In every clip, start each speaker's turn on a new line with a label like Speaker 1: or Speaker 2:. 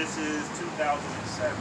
Speaker 1: This is 2007.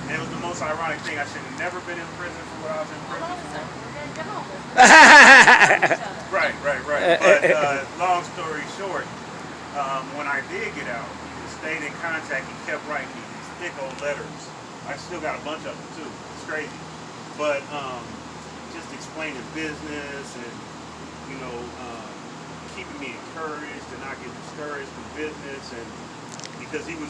Speaker 1: And it was the most ironic thing. I should have never been in prison for what I was in prison for. Right. But long story short, when I did get out, he stayed in contact. He kept writing me these thick old letters. I still got a bunch of them too. It's crazy. But just explaining business and, keeping me encouraged and not get discouraged in business. And because it was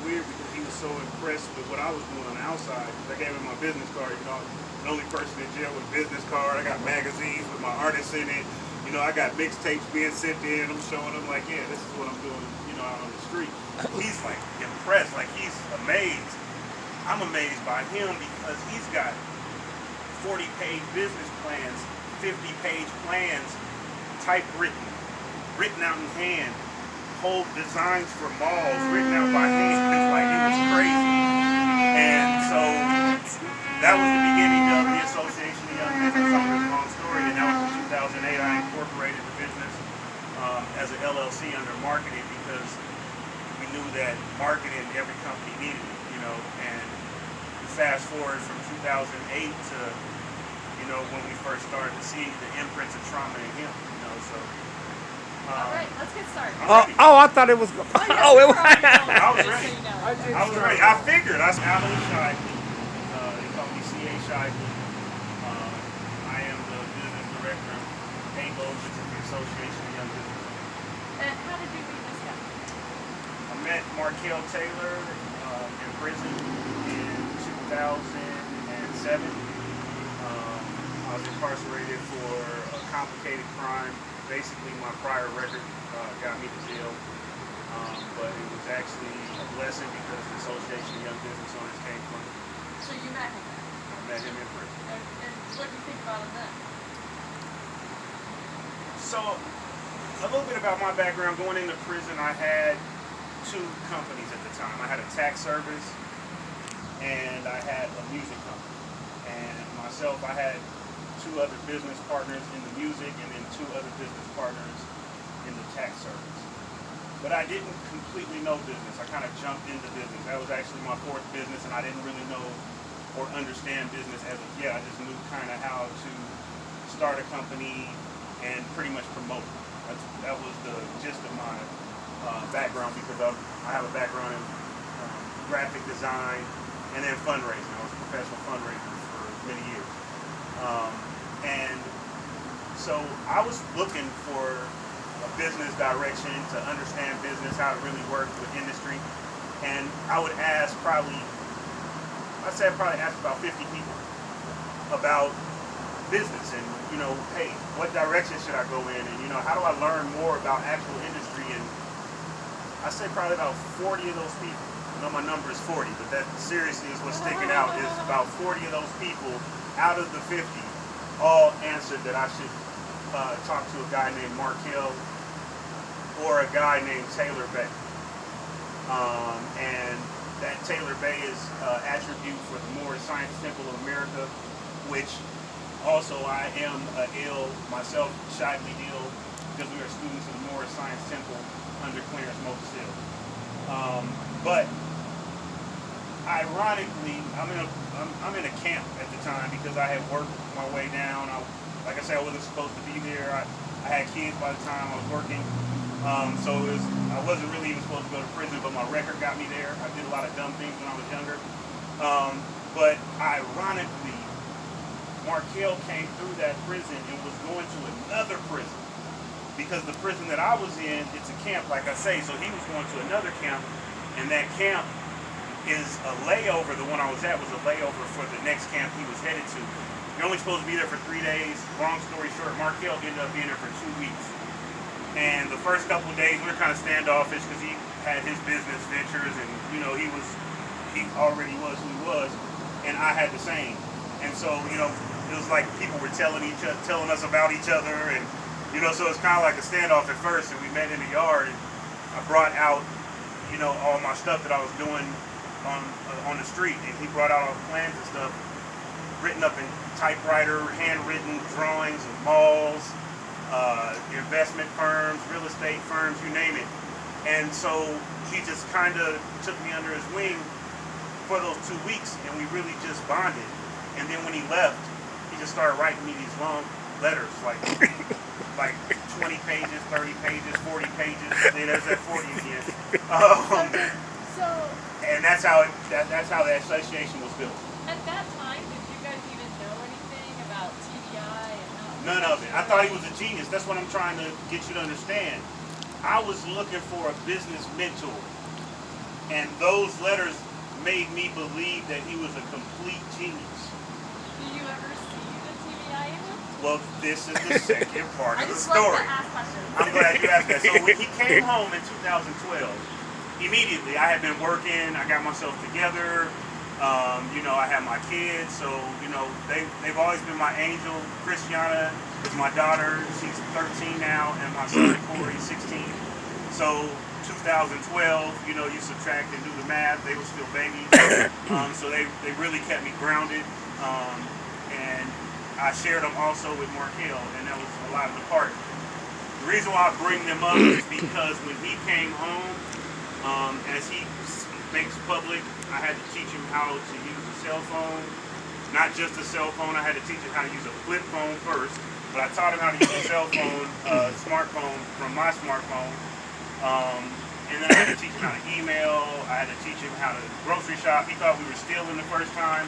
Speaker 1: weird because he was so impressed with what I was doing on the outside. I gave him my business card, the only person in jail with a business card. I got magazines with my artists in it. I got mixtapes being sent in. I'm showing him like, yeah, this is what I'm doing, out on the street. He's like impressed, like he's amazed. I'm amazed by him because he's got 40-page business plans, 50-page plans, typewritten, written out in hand, whole designs for malls written out by hand. It's like it was crazy. And so that was the beginning of the Association of Young Business Owners. Long story. And that was in 2008. I incorporated the business as an LLC under marketing because we knew that marketing every company needed it, and fast forward from 2008 to when we first started to see the imprints of trauma in him, so.
Speaker 2: All right, let's get started.
Speaker 3: I thought it was.
Speaker 2: It was.
Speaker 1: I was ready. I was ready. I figured. I was Alan Shively. They call me C.A. Shively. I am the business director of AGO, which is the Association of Young Business Owners.
Speaker 2: And how did you meet this guy?
Speaker 1: I met Markel Taylor in prison in 2007. I was incarcerated for a complicated crime. Basically, my prior record got me to jail, but it was actually a blessing because the Association of Young Business Owners came from me.
Speaker 2: So you met him then?
Speaker 1: I met him in prison.
Speaker 2: And what do you think about him then?
Speaker 1: So, a little bit about my background. Going into prison, I had two companies at the time. I had a tax service, and I had a music company. And myself, I had two other business partners in the music and then two other business partners in the tax service. But I didn't completely know business. I kind of jumped into business. That was actually my fourth business, and I didn't really know or understand business as of yet. I just knew kind of how to start a company and pretty much promote it. That was the gist of my background because I have a background in graphic design and then fundraising. I was a professional fundraiser for many years. And so I was looking for a business direction to understand business, how it really worked with industry. And I would ask probably ask about 50 people about business and, hey, what direction should I go in? And, how do I learn more about actual industry? And I say probably about 40 of those people. I know my number is 40, but that seriously is what's sticking out is about 40 of those people out of the 50 all answered that I should talk to a guy named Markel or a guy named Taylor Bay. And that Taylor Bay is attribute for the Moorish Science Temple of America, which also I am myself, Shively Ill, because we are students of the Moorish Science Temple under Clarence Moses Hill. But ironically, I'm in a camp at the time because I had worked my way down. Like I said, I wasn't supposed to be there. I had kids by the time I was working, so I wasn't really even supposed to go to prison. But my record got me there. I did a lot of dumb things when I was younger. But ironically, Markel came through that prison and was going to another prison because the prison that I was in, it's a camp, like I say. So he was going to another camp, and that camp is a layover. The one I was at was a layover for the next camp he was headed to. You're only supposed to be there for 3 days. Long story short, Markel ended up being there for 2 weeks. And the first couple of days we were kind of standoffish because he had his business ventures and he already was who he was, and I had the same. And so it was like people were telling us about each other, and so it's kind of like a standoff at first. And we met in the yard, and I brought out all my stuff that I was doing on the street, and he brought out all the plans and stuff written up in typewriter, handwritten drawings of malls, investment firms, real estate firms, you name it. And so he just kind of took me under his wing for those 2 weeks, and we really just bonded. And then when he left, he just started writing me these long letters, like 20 pages, 30 pages, 40 pages. See, there's that 40 again.
Speaker 2: Okay, so
Speaker 1: And that's how that's how the association was built.
Speaker 2: at that time, did you guys even know anything about TBI and how?
Speaker 1: None of it. I thought he was a genius. That's what I'm trying to get you to understand. I was looking for a business mentor, and those letters made me believe that he was a complete genius.
Speaker 2: Do you ever see the TBI in him?
Speaker 1: Well, this is the second part
Speaker 2: I
Speaker 1: of the
Speaker 2: just
Speaker 1: story.
Speaker 2: love to ask questions.
Speaker 1: I'm glad you asked that. So when he came home in 2012, immediately I had been working. I got myself together. I have my kids, so they've always been my angel. Christiana is my daughter; she's 13 now, and my son Corey, 16. So 2012, you subtract and do the math. They were still babies, so they really kept me grounded. And I shared them also with Markel, and that was a lot of the part. The reason why I bring them up is because when he came home, as he makes public, I had to teach him how to use a cell phone. Not just a cell phone, I had to teach him how to use a flip phone first. But I taught him how to use a cell phone, smartphone from my smartphone. And then I had to teach him how to email. I had to teach him how to grocery shop. He thought we were stealing the first time.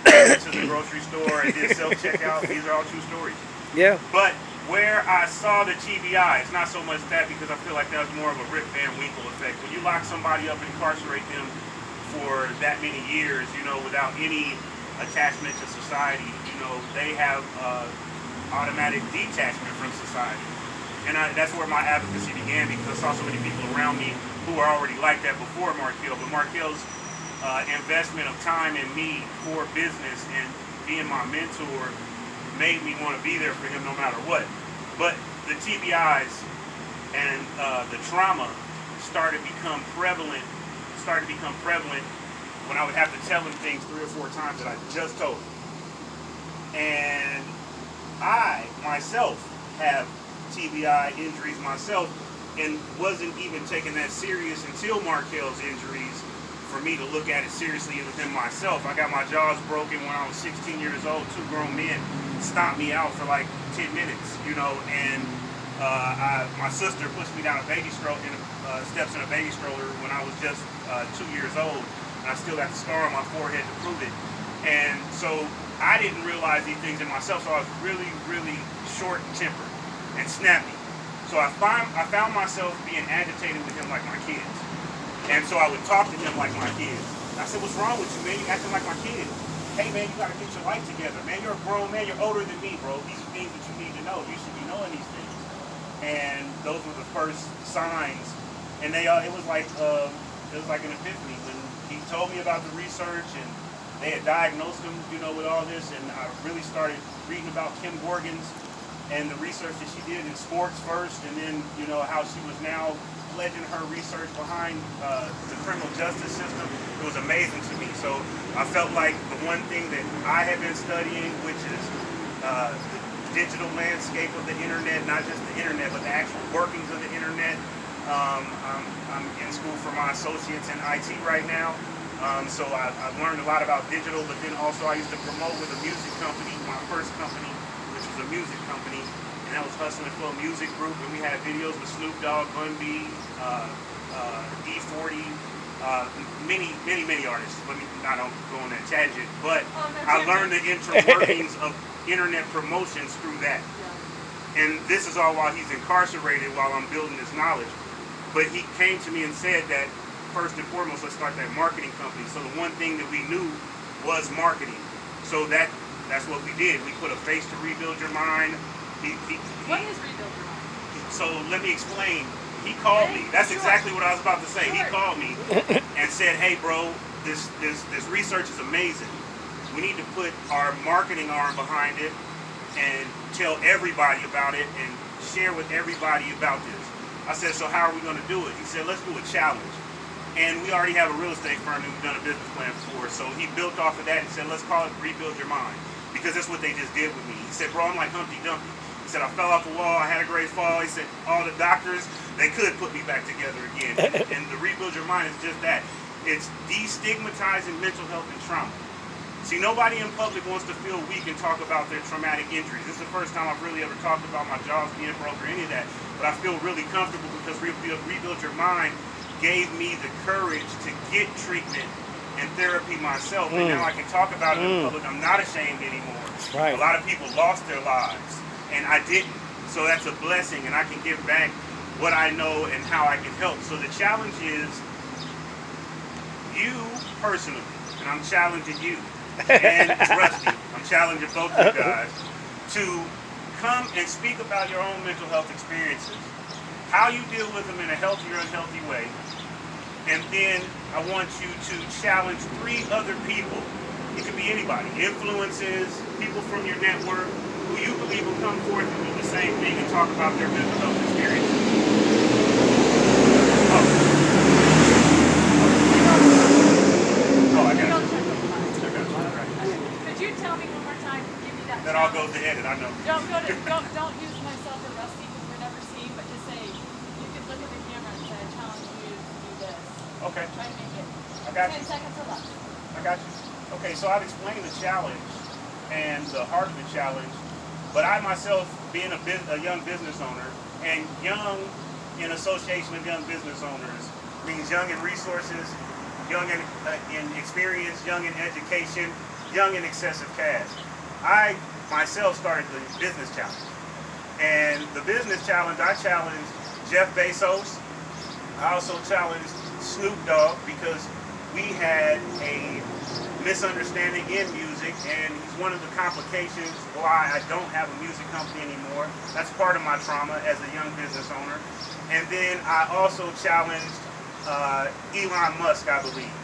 Speaker 1: I went to the grocery store and did self-checkout. These are all true stories.
Speaker 3: Yeah.
Speaker 1: But where I saw the TBI, it's not so much that, because I feel like that was more of a Rip Van Winkle effect. When you lock somebody up and incarcerate them for that many years, without any attachment to society, they have automatic detachment from society. And that's where my advocacy began, because I saw so many people around me who were already like that before Markel. But Markel's investment of time in me for business and being my mentor made me want to be there for him no matter what. But the TBIs and the trauma started to become prevalent when I would have to tell him things 3 or 4 times that I just told him. And I myself have TBI injuries myself, and wasn't even taking that serious until Markel's injuries for me to look at it seriously within myself. I got my jaws broken when I was 16 years old. 2 grown men stomped me out for like 10 minutes, and my sister pushed me down a baby stroller, steps in a baby stroller when I was just 2 years old, and I still got the scar on my forehead to prove it. And so I didn't realize these things in myself, so I was really, really short-tempered and snappy. So I found myself being agitated with him like my kids. And so I would talk to him like my kids. I said, "What's wrong with you, man? You acting like my kid. Hey, man, you got to get your life together. Man, you're a grown man. You're older than me, bro. These are things that you need to know. You should be knowing these things." And those were the first signs. And it was like an epiphany when he told me about the research, and they had diagnosed him, with all this. And I really started reading about Kim Gorgon's and the research that she did in sports first, and then how she was now pledging her research behind the criminal justice system. It was amazing to me. So I felt like the one thing that I had been studying, which is the digital landscape of the internet, not just the internet, but the actual workings of the internet. I'm in school for my associates in IT right now. So I've learned a lot about digital, but then also I used to promote with a music company, my first company, which was a music company, and that was Hustle and Flow Music Group, and we had videos with Snoop Dogg, Bun B, D40, many artists. I don't go on that tangent, but I learned the inner workings of internet promotions through that.
Speaker 2: Yeah.
Speaker 1: And this is all while he's incarcerated, while I'm building this knowledge. But he came to me and said that, first and foremost, let's start that marketing company. So the one thing that we knew was marketing. So that's what we did. We put a face to Rebuild Your Mind.
Speaker 2: What is Rebuild Your Mind?
Speaker 1: So let me explain. He called me. That's exactly what I was about to say. He called me and said, "Hey, bro, this research is amazing. We need to put our marketing arm behind it and tell everybody about it and share with everybody about this." I said, "So how are we going to do it?" He said, "Let's do a challenge." And we already have a real estate firm that we've done a business plan for. So he built off of that and said, "Let's call it Rebuild Your Mind." Because that's what they just did with me. He said, "Bro, I'm like Humpty Dumpty." He said, "I fell off the wall. I had a great fall." He said, "All the doctors they could put me back together again. And the Rebuild Your Mind is just that. It's destigmatizing mental health and trauma. See, nobody in public wants to feel weak and talk about their traumatic injuries. This is the first time I've really ever talked about my jaws being broke or any of that. But I feel really comfortable because Rebuild Your Mind gave me the courage to get treatment and therapy myself. And now I can talk about it in public. I'm not ashamed anymore.
Speaker 3: Right.
Speaker 1: A lot of people lost their lives, and I didn't. So that's a blessing, and I can give back what I know and how I can help. So the challenge is you personally, and I'm challenging you, and Rusty, I'm challenging both of you guys to come and speak about your own mental health experiences, how you deal with them in a healthy or unhealthy way, and then I want you to challenge 3 other people. It could be anybody, influences, people from your network, who you believe will come forth and do the same thing and talk about their mental health experiences. I got it.
Speaker 2: Could you tell me one more time? Give me that.
Speaker 1: That all goes to edit, I know.
Speaker 2: Don't use myself or Rusty because we're never seen, but just say you could look at the camera and say, I challenge you to do this.
Speaker 1: Okay.
Speaker 2: Try to make it.
Speaker 1: I got
Speaker 2: 10
Speaker 1: you.
Speaker 2: seconds or less.
Speaker 1: I got you. Okay, so I've explained the challenge and the heart of the challenge, but I myself, being a young business owner, and young in association of young business owners means young in resources, young in experience, young in education, young in excessive cash. I myself started the business challenge. And the business challenge, I challenged Jeff Bezos. I also challenged Snoop Dogg because we had a misunderstanding in music, and he's one of the complications why I don't have a music company anymore. That's part of my trauma as a young business owner. And then I also challenged Elon Musk, I believe,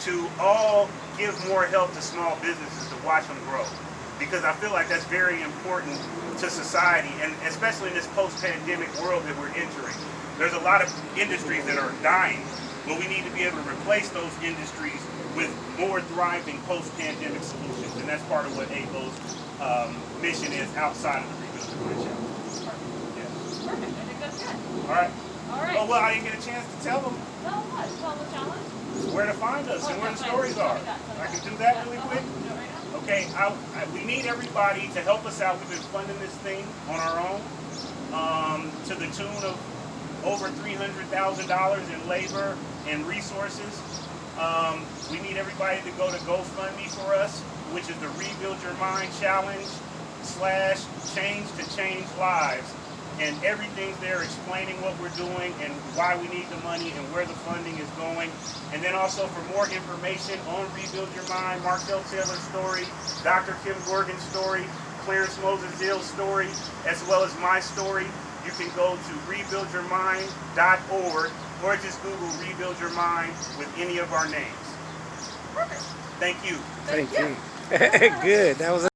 Speaker 1: to all give more help to small businesses to watch them grow. Because I feel like that's very important to society, and especially in this post-pandemic world that we're entering. There's a lot of industries that are dying, but we need to be able to replace those industries with more thriving post-pandemic solutions. And that's part of what ABO's mission is outside of the Rebuild Your Mind Challenge.
Speaker 2: Perfect. I think that's good.
Speaker 1: All right.
Speaker 2: All right.
Speaker 1: Oh, well, I didn't get a chance to tell them
Speaker 2: Tell what? Tell the challenge?
Speaker 1: where to find us and where the stories are. I can do that really quick.
Speaker 2: Do it right now.
Speaker 1: Okay, we need everybody to help us out. We've been funding this thing on our own to the tune of over $300,000 in labor and resources. We need everybody to go to GoFundMe for us, which is the Rebuild Your Mind Challenge / Change to Change Lives. And everything's there explaining what we're doing and why we need the money and where the funding is going. And then also for more information on Rebuild Your Mind, Markel Taylor's story, Dr. Kim Gorgon's story, Clarence Moses Dill's story, as well as my story, you can go to rebuildyourmind.org or just Google Rebuild Your Mind with any of our names.
Speaker 2: Perfect.
Speaker 1: Thank you.
Speaker 3: Thank you. Good. That was